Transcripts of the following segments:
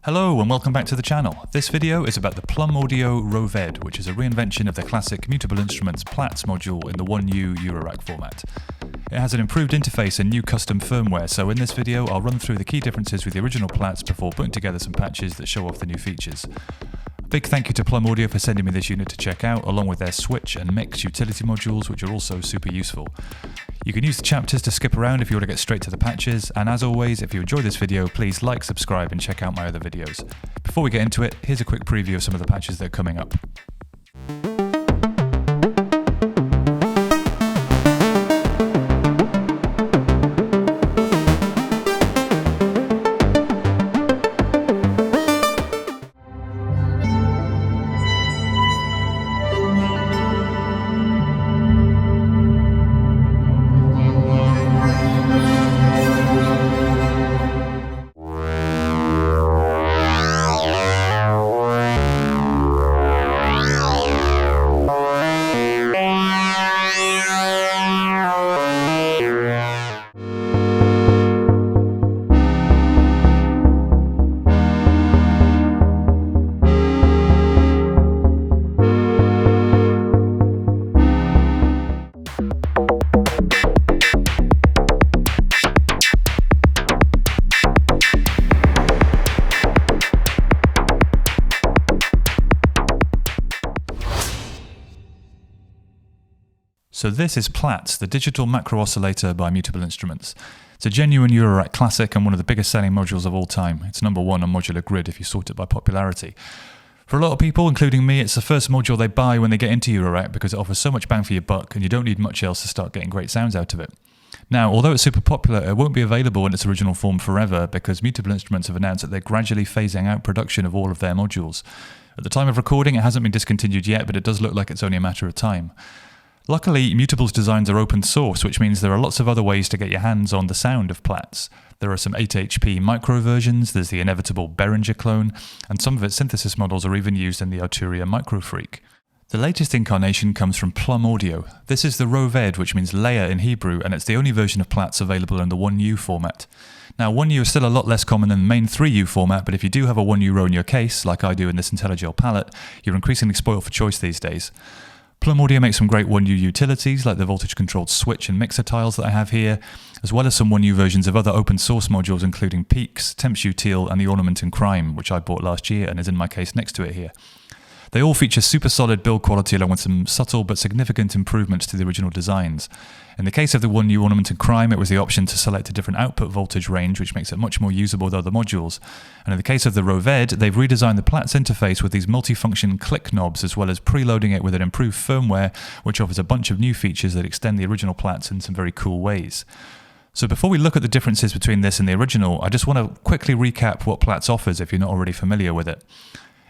Hello and welcome back to the channel. This video is about the Plum Audio RO'VED, which is a reinvention of the classic Mutable Instruments Plaits module in the 1U Eurorack format. It has an improved interface and new custom firmware, so in this video I'll run through the key differences with the original Plaits before putting together some patches that show off the new features. A big thank you to Plum Audio for sending me this unit to check out, along with their switch and mix utility modules, which are also super useful. You can use the chapters to skip around if you want to get straight to the patches, and as always, if you enjoy this video, please like, subscribe and check out my other videos. Before we get into it, here's a quick preview of some of the patches that are coming up. So this is Plaits, the digital macro oscillator by Mutable Instruments. It's a genuine Eurorack classic and one of the biggest selling modules of all time. It's number one on Modular Grid if you sort it by popularity. For a lot of people, including me, it's the first module they buy when they get into Eurorack because it offers so much bang for your buck and you don't need much else to start getting great sounds out of it. Now, although it's super popular, it won't be available in its original form forever because Mutable Instruments have announced that they're gradually phasing out production of all of their modules. At the time of recording, it hasn't been discontinued yet, but it does look like it's only a matter of time. Luckily, Mutable's designs are open source, which means there are lots of other ways to get your hands on the sound of Plaits. There are some 8HP micro versions, there's the inevitable Behringer clone, and some of its synthesis models are even used in the Arturia Microfreak. The latest incarnation comes from Plum Audio. This is the RO'VED, which means layer in Hebrew, and it's the only version of Plaits available in the 1U format. Now, 1U is still a lot less common than the main 3U format, but if you do have a 1U row in your case, like I do in this IntelliGel palette, you're increasingly spoiled for choice these days. Plum Audio makes some great 1U utilities like the voltage-controlled switch and mixer tiles that I have here, as well as some 1U versions of other open source modules including Peaks, Temps Util and the Ornament and Crime, which I bought last year and is in my case next to it here. They all feature super solid build quality along with some subtle but significant improvements to the original designs. In the case of the 1U Ornament and Crime, it was the option to select a different output voltage range, which makes it much more usable with other modules. And in the case of the RO'VED, they've redesigned the Plaits interface with these multi-function click knobs, as well as preloading it with an improved firmware, which offers a bunch of new features that extend the original Plaits in some very cool ways. So before we look at the differences between this and the original, I just want to quickly recap what Plaits offers if you're not already familiar with it.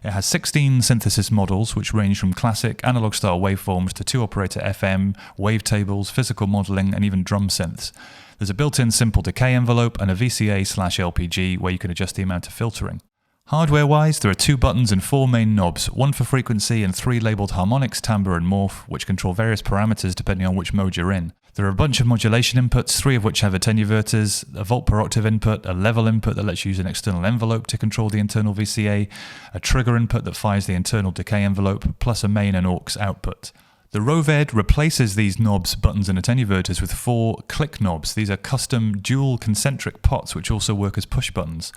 It has 16 synthesis models, which range from classic analog-style waveforms to 2-operator FM, wavetables, physical modeling, and even drum synths. There's a built-in simple decay envelope and a VCA/LPG where you can adjust the amount of filtering. Hardware-wise, there are 2 buttons and 4 main knobs, 1 for frequency and 3 labelled harmonics, timbre and morph, which control various parameters depending on which mode you're in. There are a bunch of modulation inputs, 3 of which have attenuverters, a volt per octave input, a level input that lets you use an external envelope to control the internal VCA, a trigger input that fires the internal decay envelope, plus a main and aux output. The RO'VED replaces these knobs, buttons and attenuverters with 4 click knobs. These are custom dual concentric pots which also work as push buttons.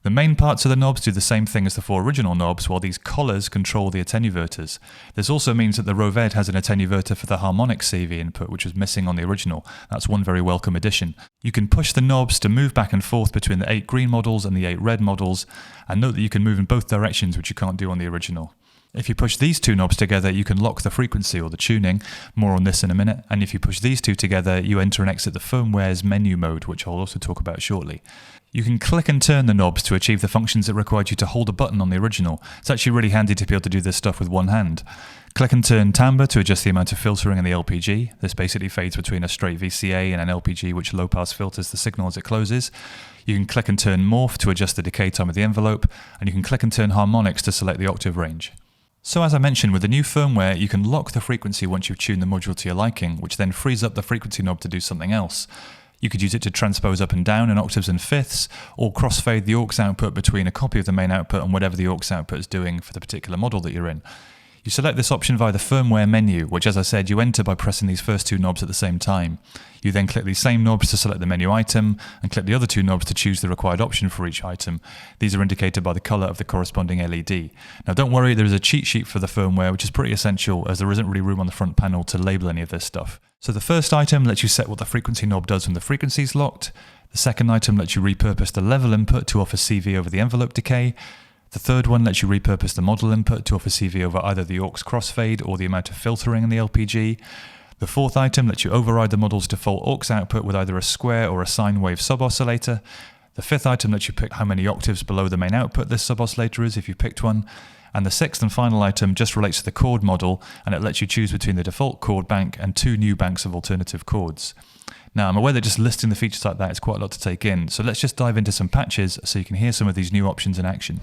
The main parts of the knobs do the same thing as the 4 original knobs, while these collars control the attenuverters. This also means that the RO'VED has an attenuverter for the harmonic CV input, which was missing on the original. That's one very welcome addition. You can push the knobs to move back and forth between the 8 green models and the 8 red models, and note that you can move in both directions, which you can't do on the original. If you push these 2 knobs together, you can lock the frequency or the tuning, more on this in a minute, and if you push these 2 together, you enter and exit the firmware's menu mode, which I'll also talk about shortly. You can click and turn the knobs to achieve the functions that required you to hold a button on the original. It's actually really handy to be able to do this stuff with one hand. Click and turn timbre to adjust the amount of filtering in the LPG. This basically fades between a straight VCA and an LPG which low pass filters the signal as it closes. You can click and turn morph to adjust the decay time of the envelope, and you can click and turn harmonics to select the octave range. So as I mentioned, with the new firmware, you can lock the frequency once you've tuned the module to your liking, which then frees up the frequency knob to do something else. You could use it to transpose up and down in octaves and fifths, or crossfade the aux output between a copy of the main output and whatever the aux output is doing for the particular model that you're in. You select this option via the firmware menu, which, as I said, you enter by pressing these first two knobs at the same time. You then click these same knobs to select the menu item, and click the other two knobs to choose the required option for each item. These are indicated by the colour of the corresponding LED. Now don't worry, there is a cheat sheet for the firmware, which is pretty essential, as there isn't really room on the front panel to label any of this stuff. So the first item lets you set what the frequency knob does when the frequency is locked. The second item lets you repurpose the level input to offer CV over the envelope decay. The third one lets you repurpose the model input to offer CV over either the aux crossfade or the amount of filtering in the LPG. The fourth item lets you override the model's default aux output with either a square or a sine wave sub-oscillator. The fifth item lets you pick how many octaves below the main output this sub-oscillator is if you picked one. And the sixth and final item just relates to the chord model, and it lets you choose between the default chord bank and two new banks of alternative chords. Now, I'm aware that just listing the features like that is quite a lot to take in, so let's just dive into some patches so you can hear some of these new options in action.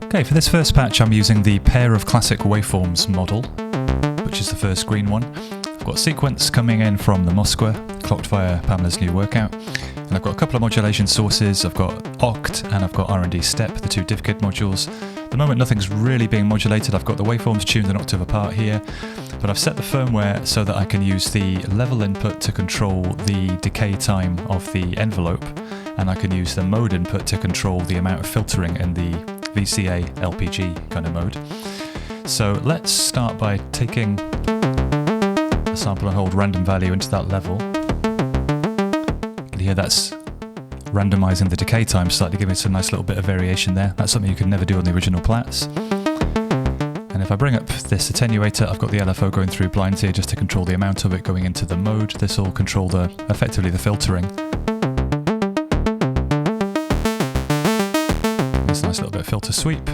Okay, for this first patch I'm using the pair of classic waveforms model, which is the first green one. I've got sequence coming in from the Moskwa, clocked via Pamela's new workout, and I've got a couple of modulation sources. I've got Oct and I've got R&D Step, the two diff kit modules. At the moment nothing's really being modulated. I've got the waveforms tuned an octave apart here, but I've set the firmware so that I can use the level input to control the decay time of the envelope, and I can use the mode input to control the amount of filtering in the VCA LPG kind of mode. So let's start by taking a sample and hold random value into that level. You can hear that's randomizing the decay time slightly, giving us a nice little bit of variation there. That's something you could never do on the original Plats. And if I bring up this attenuator, I've got the LFO going through blinds here just to control the amount of it going into the mode. This will control effectively the filtering. This nice little bit of filter sweep.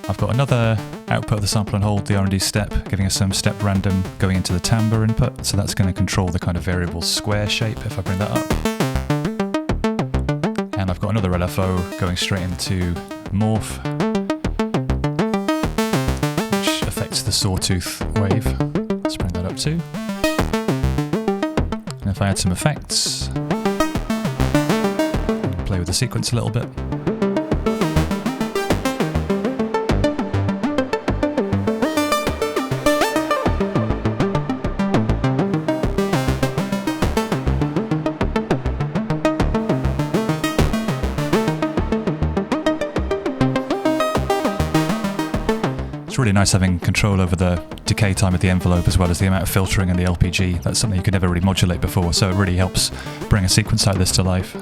I've got another output of the sample and hold, the R&D step, giving us some step random going into the timbre input. So that's going to control the kind of variable square shape if I bring that up. And I've got another LFO going straight into morph, which affects the sawtooth wave. Let's bring that up too. And if I add some effects, play with the sequence a little bit. It's really nice having control over the decay time of the envelope as well as the amount of filtering in the LPG. That's something you could never really modulate before, so it really helps bring a sequence like this to life.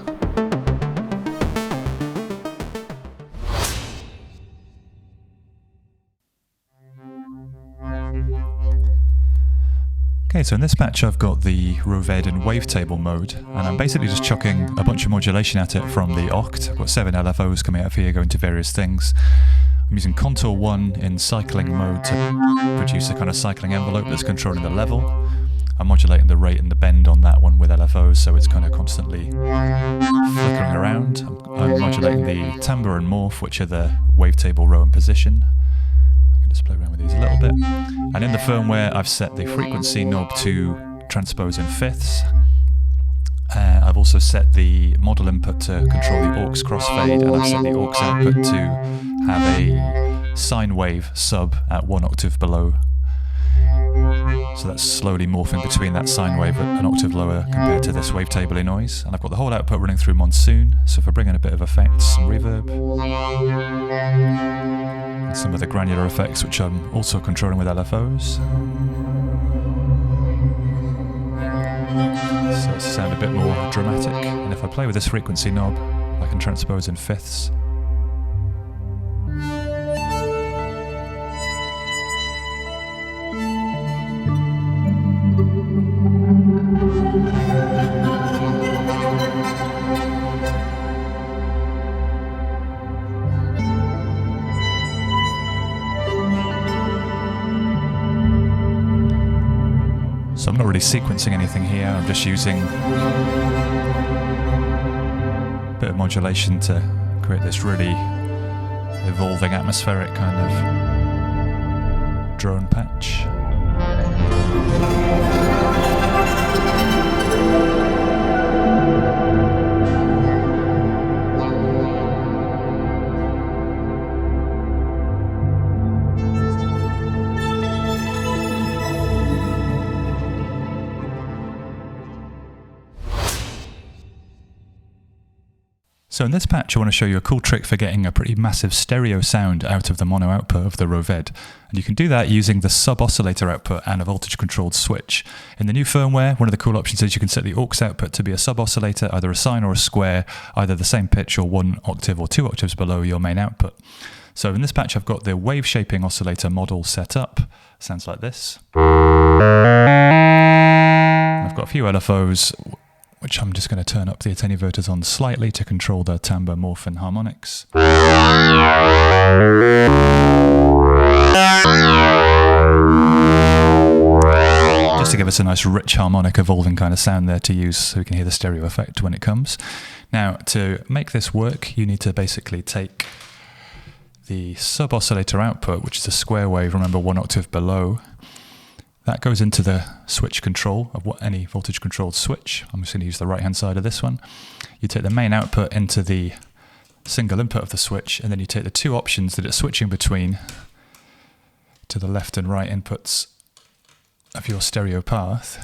Okay, so in this patch I've got the RO'VED in wavetable mode, and I'm basically just chucking a bunch of modulation at it from the Oct. I've got 7 LFOs coming out of here going to various things. I'm using Contour 1 in cycling mode to produce a kind of cycling envelope that's controlling the level. I'm modulating the rate and the bend on that one with LFOs, so it's kind of constantly flickering around. I'm modulating the timbre and morph, which are the wavetable row and position. I can just play around with these a little bit. And in the firmware, I've set the frequency knob to transpose in fifths. I've also set the model input to control the aux crossfade, and I've set the aux output to have a sine wave sub at 1 octave below. So that's slowly morphing between that sine wave at an octave lower compared to this wavetable noise. And I've got the whole output running through Monsoon, so if I bring in a bit of effects, some reverb, and some of the granular effects which I'm also controlling with LFOs. So it's sound a bit more dramatic, and if I play with this frequency knob I can transpose in fifths. So I'm not really sequencing anything here, I'm just using a bit of modulation to create this really evolving atmospheric kind of drone patch. So in this patch I want to show you a cool trick for getting a pretty massive stereo sound out of the mono output of the RO'VED. And you can do that using the sub-oscillator output and a voltage controlled switch. In the new firmware, one of the cool options is you can set the aux output to be a sub-oscillator, either a sine or a square, either the same pitch or 1 octave or 2 octaves below your main output. So in this patch I've got the wave shaping oscillator model set up. Sounds like this. I've got a few LFOs, which I'm just going to turn up the attenuators on slightly to control the timbre, morph and harmonics. Just to give us a nice rich harmonic evolving kind of sound there to use so we can hear the stereo effect when it comes. Now to make this work you need to basically take the sub-oscillator output, which is a square wave, remember 1 octave below. That goes into the switch control of any voltage controlled switch. I'm just going to use the right hand side of this one. You take the main output into the single input of the switch, and then you take the 2 options that it's switching between to the left and right inputs of your stereo path.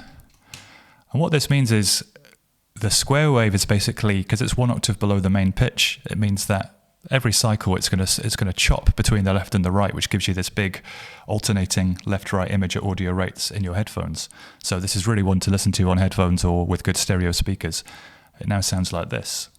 And what this means is the square wave is basically, because it's 1 octave below the main pitch, it means that every cycle it's going to chop between the left and the right, which gives you this big alternating left-right image at audio rates in your headphones. So this is really one to listen to on headphones or with good stereo speakers. It now sounds like this.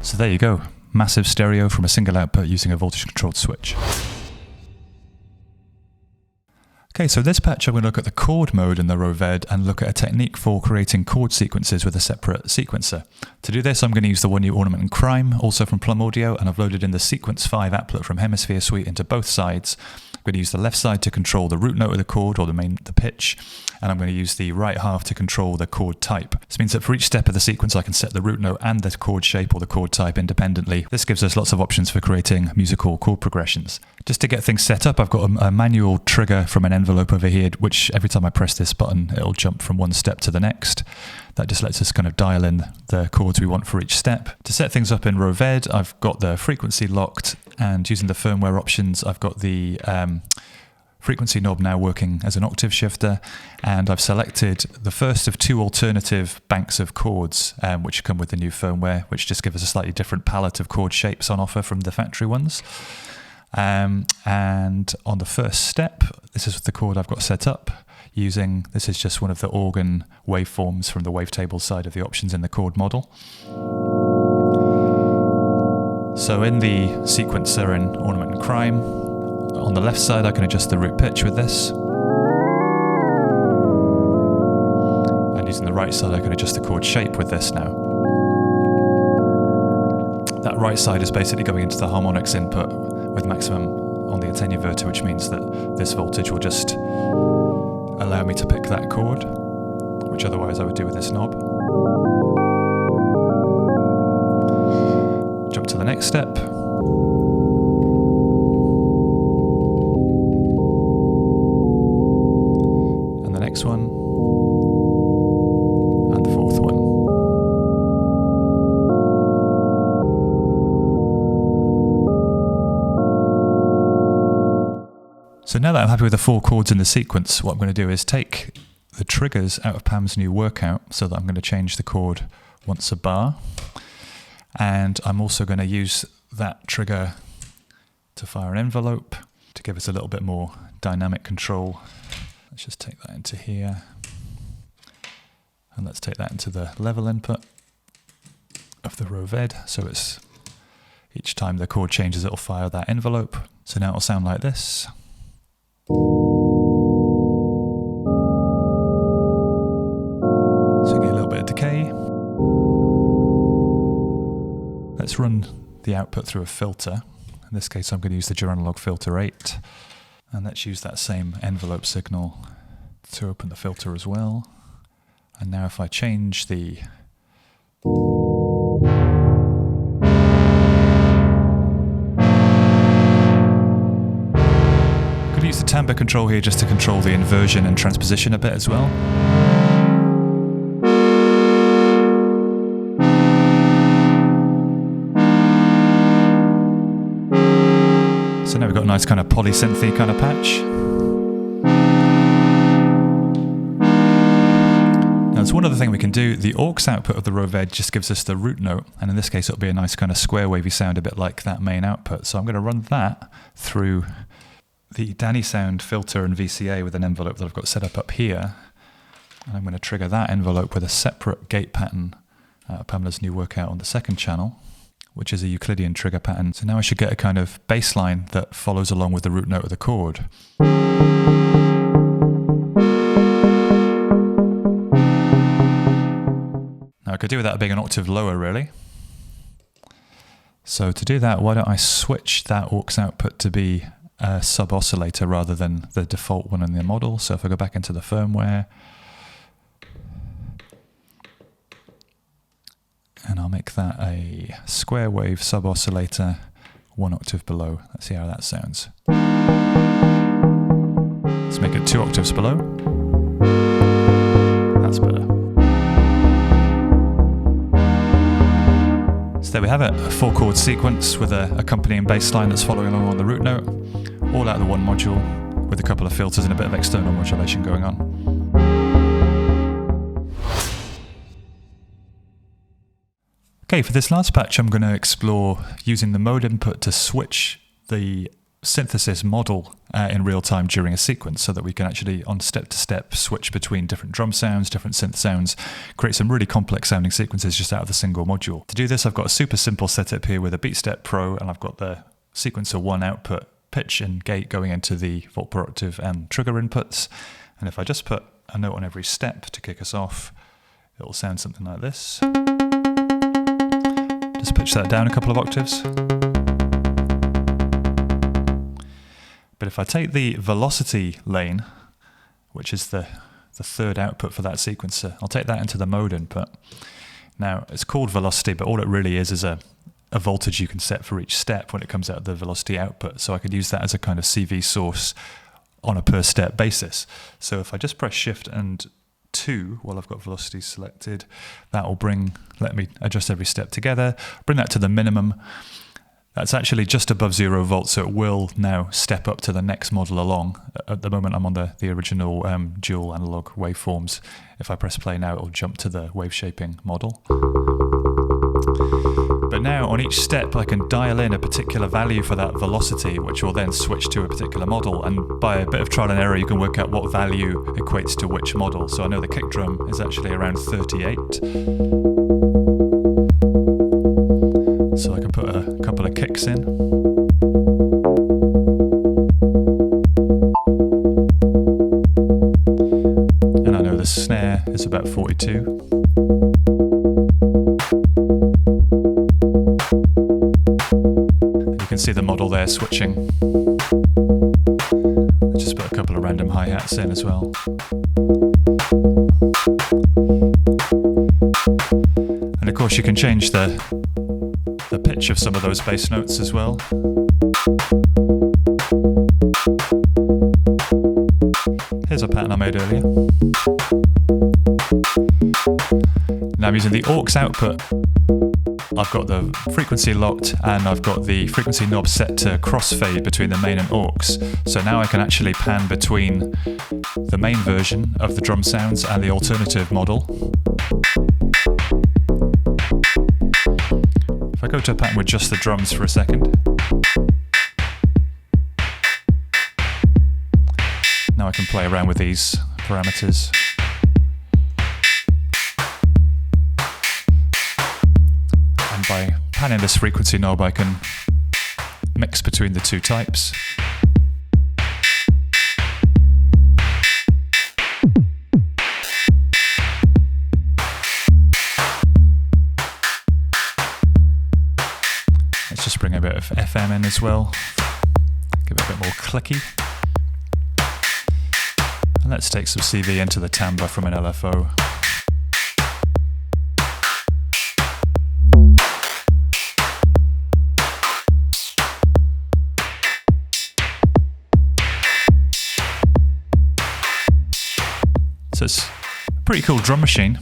So there you go, massive stereo from a single output using a voltage controlled switch. Okay, so this patch I'm going to look at the chord mode in the RO'VED and look at a technique for creating chord sequences with a separate sequencer. To do this I'm going to use the One New Ornament and Crime, also from Plum Audio, and I've loaded in the Sequence 5 applet from Hemisphere Suite into both sides. I'm going to use the left side to control the root note of the chord, or the pitch, and I'm going to use the right half to control the chord type. This means that for each step of the sequence I can set the root note and the chord shape or the chord type independently. This gives us lots of options for creating musical chord progressions. Just to get things set up, I've got a manual trigger from an envelope over here, which every time I press this button it'll jump from one step to the next. That just lets us kind of dial in the chords we want for each step. To set things up in RO'VED, I've got the frequency locked, and using the firmware options I've got the frequency knob now working as an octave shifter, and I've selected the first of 2 alternative banks of chords which come with the new firmware, which just give us a slightly different palette of chord shapes on offer from the factory ones. And on the first step, this is the chord I've got set up using, this is just one of the organ waveforms from the wavetable side of the options in the chord model. So in the sequencer in Ornament and Crime, on the left side I can adjust the root pitch with this, and using the right side I can adjust the chord shape with this now. That right side is basically going into the harmonics input with maximum on the attenuator, which means that this voltage will just allow me to pick that chord, which otherwise I would do with this knob. Jump to the next step. And the next one. And the fourth one. So now that I'm happy with the 4 chords in the sequence, what I'm going to do is take the triggers out of Pam's new workout, so that I'm going to change the chord once a bar. And I'm also going to use that trigger to fire an envelope to give us a little bit more dynamic control. Let's just take that into here. And let's take that into the level input of the RO'VED. So it's each time the chord changes, it'll fire that envelope. So now it'll sound like this. let's run the output through a filter. In this case, I'm going to use the Analog Filter 8. And let's use that same envelope signal to open the filter as well. And now if I change the could use the timbre control here just to control the inversion and transposition a bit as well. So now we've got a nice kind of polysynthy kind of patch. Now there's one other thing we can do. The aux output of the RO'VED just gives us the root note, and in this case it'll be a nice kind of square wavy sound, a bit like that main output. So I'm going to run that through the Danny Sound filter and VCA with an envelope that I've got set up here. And I'm going to trigger that envelope with a separate gate pattern out of Pamela's new workout on the second channel, which is a Euclidean trigger pattern. So now I should get a kind of bass line that follows along with the root note of the chord. Now I could do with that being an octave lower, really. So to do that, why don't I switch that aux output to be a sub-oscillator rather than the default one in the model. So if I go back into the firmware, and I'll make that a square wave sub-oscillator 1 octave below. Let's see how that sounds. Let's make it 2 octaves below. That's better. So there we have it, a 4-chord sequence with a accompanying bass line that's following along on the root note, all out of the one module, with a couple of filters and a bit of external modulation going on. Okay, for this last patch I'm going to explore using the mode input to switch the synthesis model in real time during a sequence, so that we can actually on step-to-step switch between different drum sounds, different synth sounds, create some really complex sounding sequences just out of the single module. To do this I've got a super simple setup here with a BeatStep Pro, and I've got the sequencer 1 output pitch and gate going into the volt per octave and trigger inputs, and if I just put a note on every step to kick us off, it'll sound something like this. Just pitch that down a couple of octaves. But if I take the velocity lane, which is the third output for that sequencer, I'll take that into the mode input. Now, it's called velocity, but all it really is a voltage you can set for each step when it comes out of the velocity output. So I could use that as a kind of CV source on a per step basis. So if I just press Shift and 2 while I've got velocity selected, that will let me adjust every step together, bring that to the minimum. That's actually just above 0 volts, so it will now step up to the next model along. At the moment I'm on the original dual analog waveforms. If I press play now, it'll jump to the wave shaping model. But now on each step I can dial in a particular value for that velocity, which will then switch to a particular model, and by a bit of trial and error you can work out what value equates to which model. So I know the kick drum is actually around 38. So I can put a couple of kicks in. And I know the snare is about 42. And you can see the model there switching. I just put a couple of random hi-hats in as well. And of course you can change the pitch of some of those bass notes as well. Here's a pattern I made earlier. Now I'm using the aux output. I've got the frequency locked and I've got the frequency knob set to crossfade between the main and aux. So now I can actually pan between the main version of the drum sounds and the alternative model. If I go to a pattern with just the drums for a second. Now I can play around with these parameters. And by panning this frequency knob I can mix between the two types. just bring a bit of FM in as well. Give it a bit more clicky. And let's take some CV into the timbre from an LFO. So it's a pretty cool drum machine.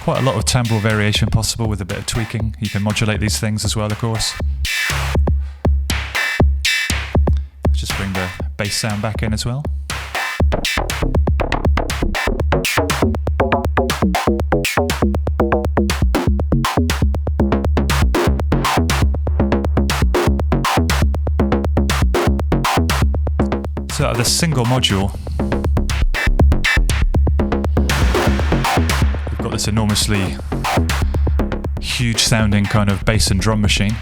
Quite a lot of timbral variation possible with a bit of tweaking. You can modulate these things as well, of course. Let's just bring the bass sound back in as well. So out of this single module, we've got this enormously huge sounding kind of bass and drum machine.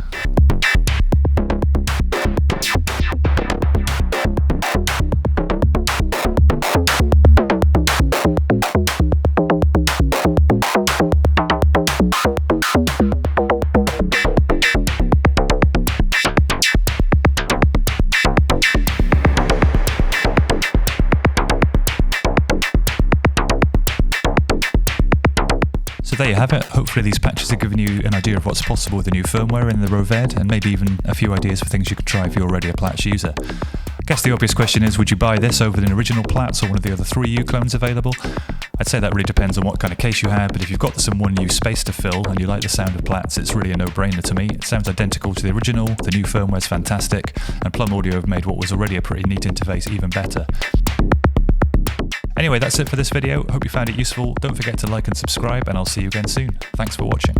So there you have it. Hopefully these patches have given you an idea of what's possible with the new firmware in the RO'VED, and maybe even a few ideas for things you could try if you're already a Plats user. I guess the obvious question is, would you buy this over an original Plats or one of the other 3 U clones available? I'd say that really depends on what kind of case you have, but if you've got some 1U space to fill and you like the sound of Plats, it's really a no-brainer to me. It sounds identical to the original, the new firmware's fantastic, and Plum Audio have made what was already a pretty neat interface even better. Anyway, that's it for this video. Hope you found it useful. Don't forget to like and subscribe, and I'll see you again soon. Thanks for watching.